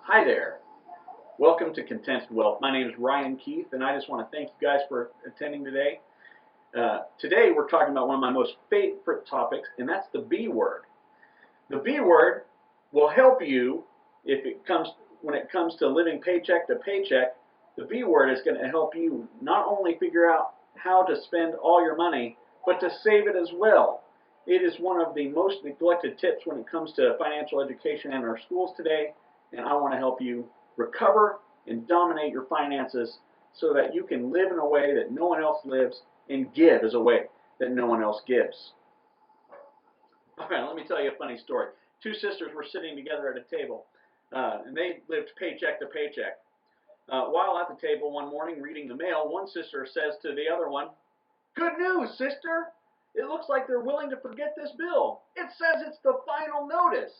Hi there. Welcome to Contented Wealth. My name is Ryan Keith, and I just want to thank you guys for attending today. Today we're talking about one of my most favorite topics, and that's the B word. The B word will help you when it comes to living paycheck to paycheck. The B word is going to help you not only figure out how to spend all your money, but to save it as well. It is one of the most neglected tips when it comes to financial education in our schools today, and I want to help you recover and dominate your finances so that you can live in a way that no one else lives and give as a way that no one else gives. All right, let me tell you a funny story. Two sisters were sitting together at a table, and they lived paycheck to paycheck. While at the table one morning reading the mail, one sister says to the other one, "Good news, sister! It looks like they're willing to forget this bill. It says it's the final notice."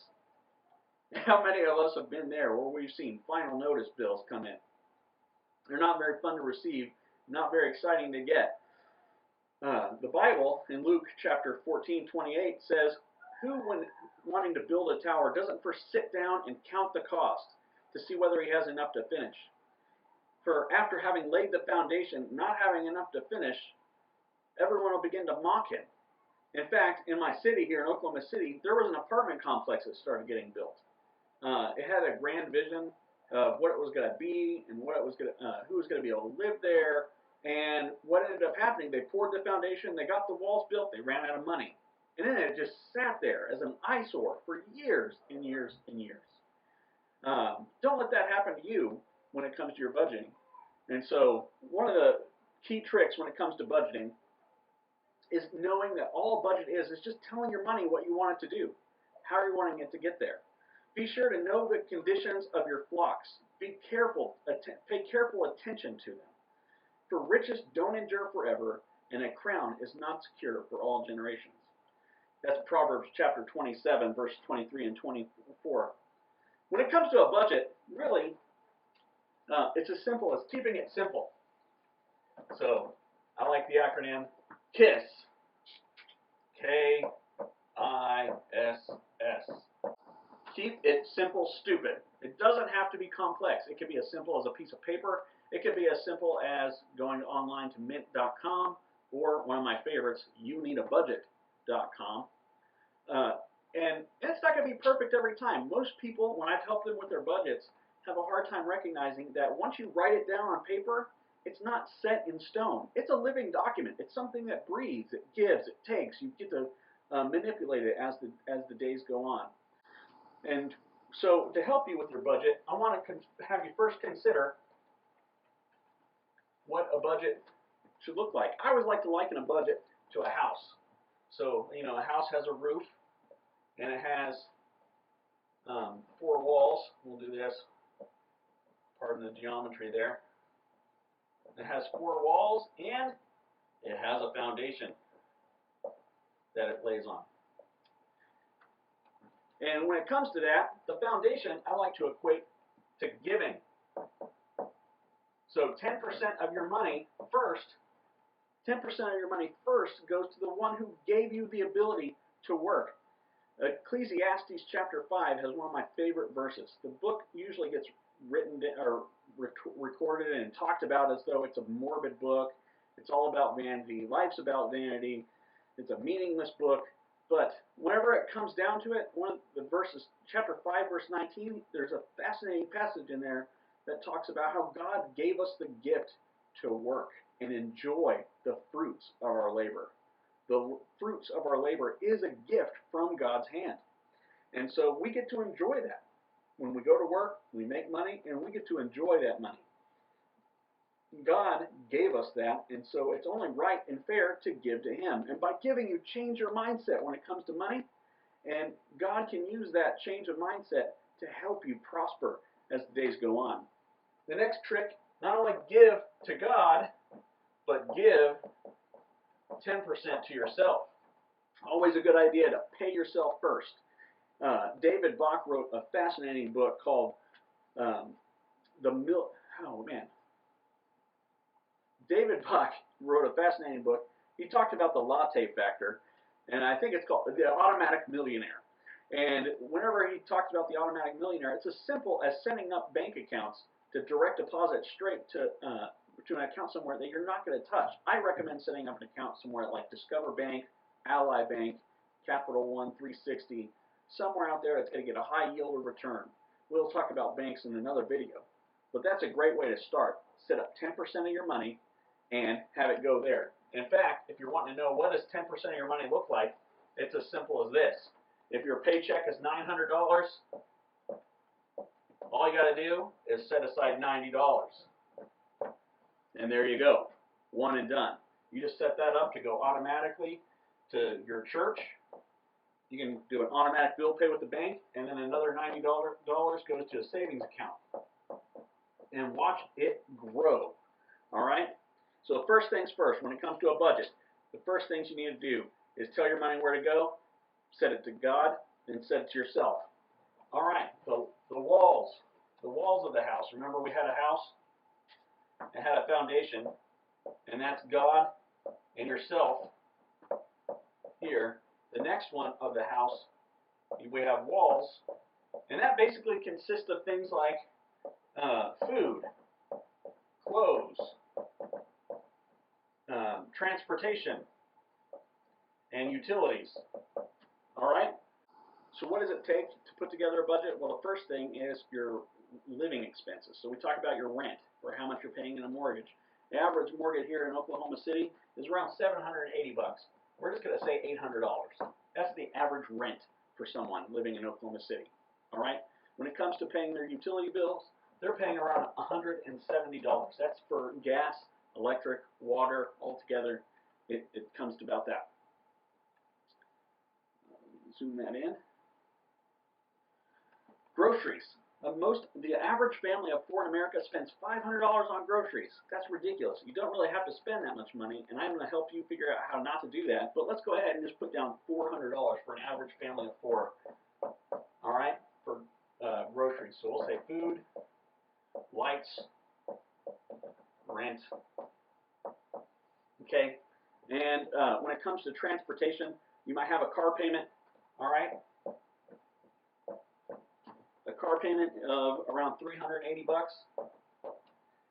How many of us have been there where we've seen final notice bills come in? They're not very fun to receive, not very exciting to get. The Bible in Luke chapter 14:28 says, "Who, when wanting to build a tower, doesn't first sit down and count the cost to see whether he has enough to finish? For after having laid the foundation, not having enough to finish, everyone will begin to mock him." In fact, in my city here in Oklahoma City, there was an apartment complex that started getting built. It had a grand vision of what it was going to be and what it was going to, who was going to be able to live there. And what ended up happening, they poured the foundation, they got the walls built, they ran out of money. And then it just sat there as an eyesore for years and years and years. Don't let that happen to you when it comes to your budgeting. And so one of the key tricks when it comes to budgeting is knowing that all a budget is just telling your money what you want it to do. How are you wanting it to get there? Be sure to know the conditions of your flocks. Be careful, pay careful attention to them. For riches don't endure forever, and a crown is not secure for all generations. That's Proverbs chapter 27, verse 23 and 24. When it comes to a budget, really, it's as simple as keeping it simple. So I like the acronym KISS. KISS. Keep it simple, stupid. It doesn't have to be complex. It can be as simple as a piece of paper. It can be as simple as going online to mint.com or one of my favorites, youneedabudget.com. And it's not going to be perfect every time. Most people, when I've helped them with their budgets, have a hard time recognizing that once you write it down on paper, it's not set in stone. It's a living document. It's something that breathes, it gives, it takes. You get to manipulate it as the days go on. And so to help you with your budget, I want to have you first consider what a budget should look like. I always like to liken a budget to a house. So, a house has a roof, and it has four walls. We'll do this. Pardon the geometry there. It has four walls, and it has a foundation that it lays on. And when it comes to that, the foundation I like to equate to giving. So 10% of your money first, 10% of your money first goes to the one who gave you the ability to work. Ecclesiastes chapter 5 has one of my favorite verses. The book usually gets written or recorded and talked about as though it's a morbid book. It's all about vanity. Life's about vanity. It's a meaningless book. But whenever it comes down to it, one of the verses, chapter 5, verse 19, there's a fascinating passage in there that talks about how God gave us the gift to work and enjoy the fruits of our labor. The fruits of our labor is a gift from God's hand. And so we get to enjoy that. When we go to work, we make money, and we get to enjoy that money. God gave us that, and so it's only right and fair to give to Him. And by giving, you change your mindset when it comes to money, and God can use that change of mindset to help you prosper as the days go on. The next trick, not only give to God, but give 10% to yourself. Always a good idea to pay yourself first. David Bach wrote a fascinating book called David Bach wrote a fascinating book. He talked about the latte factor, and I think it's called The Automatic Millionaire. And whenever he talks about the automatic millionaire, it's as simple as setting up bank accounts to direct deposit straight to an account somewhere that you're not going to touch. I recommend setting up an account somewhere like Discover Bank, Ally Bank, Capital One, 360, somewhere out there that's going to get a high yield of return. We'll talk about banks in another video. But that's a great way to start. Set up 10% of your money and have it go there. In fact, if you're wanting to know what does 10% of your money look like, it's as simple as this. If your paycheck is $900, all you got to do is set aside $90. And there you go. One and done. You just set that up to go automatically to your church. You can do an automatic bill pay with the bank, and then another $90 goes to a savings account. And watch it grow. All right? So first things first, when it comes to a budget, the first things you need to do is tell your money where to go, set it to God, and set it to yourself. All right, the walls of the house. Remember we had a house? It had a foundation, and that's God and yourself here. The next one of the house, we have walls, and that basically consists of things like food, clothes, transportation, and utilities. All right? So what does it take to put together a budget? Well, the first thing is your living expenses. So we talk about your rent, or how much you're paying in a mortgage. The average mortgage here in Oklahoma City is around $780 bucks. We're just going to say $800. That's the average rent for someone living in Oklahoma City. All right? When it comes to paying their utility bills, they're paying around $170. That's for gas, electric, water, altogether. It comes to about that. Zoom that in. Groceries. The average family of four in America spends $500 on groceries. That's ridiculous. You don't really have to spend that much money, and I'm going to help you figure out how not to do that. But let's go ahead and just put down $400 for an average family of four. All right, for groceries. So we'll say food, lights, rent. Okay, and when it comes to transportation, you might have a car payment. All right. A car payment of around $380 bucks.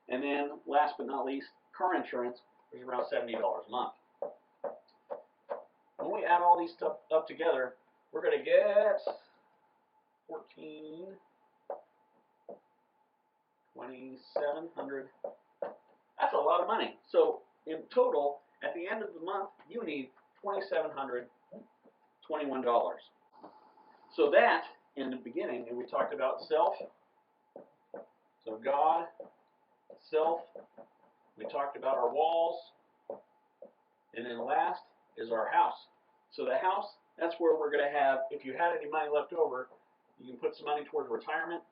And then last but not least, car insurance is around $70 a month. When we add all these stuff up together, we're going to get 2,700. That's a lot of money. So in total, at the end of the month, you need $2,721. So that, in the beginning, and we talked about self. So God, self. We talked about our walls. And then last is our house. So the house, that's where we're going to have, if you had any money left over, you can put some money towards retirement.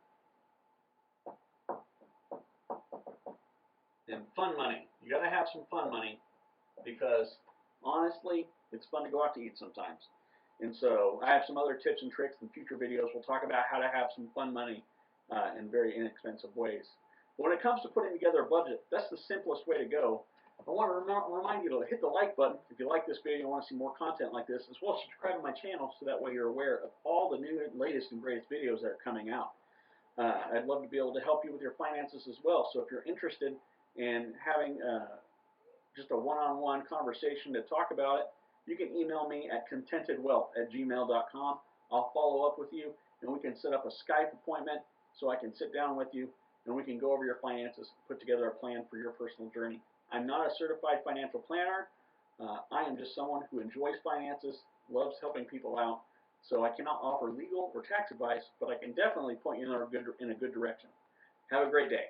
And fun money. You got to have some fun money because, honestly, it's fun to go out to eat sometimes. And so I have some other tips and tricks in future videos. We'll talk about how to have some fun money in very inexpensive ways. But when it comes to putting together a budget, that's the simplest way to go. I want to remind you to hit the like button if you like this video and want to see more content like this, as well as subscribe to my channel so that way you're aware of all the new, latest, and greatest videos that are coming out. I'd love to be able to help you with your finances as well. So if you're interested in having just a one-on-one conversation to talk about it, you can email me at contentedwealth@gmail.com. I'll follow up with you, and we can set up a Skype appointment so I can sit down with you, and we can go over your finances, put together a plan for your personal journey. I'm not a certified financial planner. I am just someone who enjoys finances, loves helping people out, so I cannot offer legal or tax advice, but I can definitely point you in a good direction. Have a great day.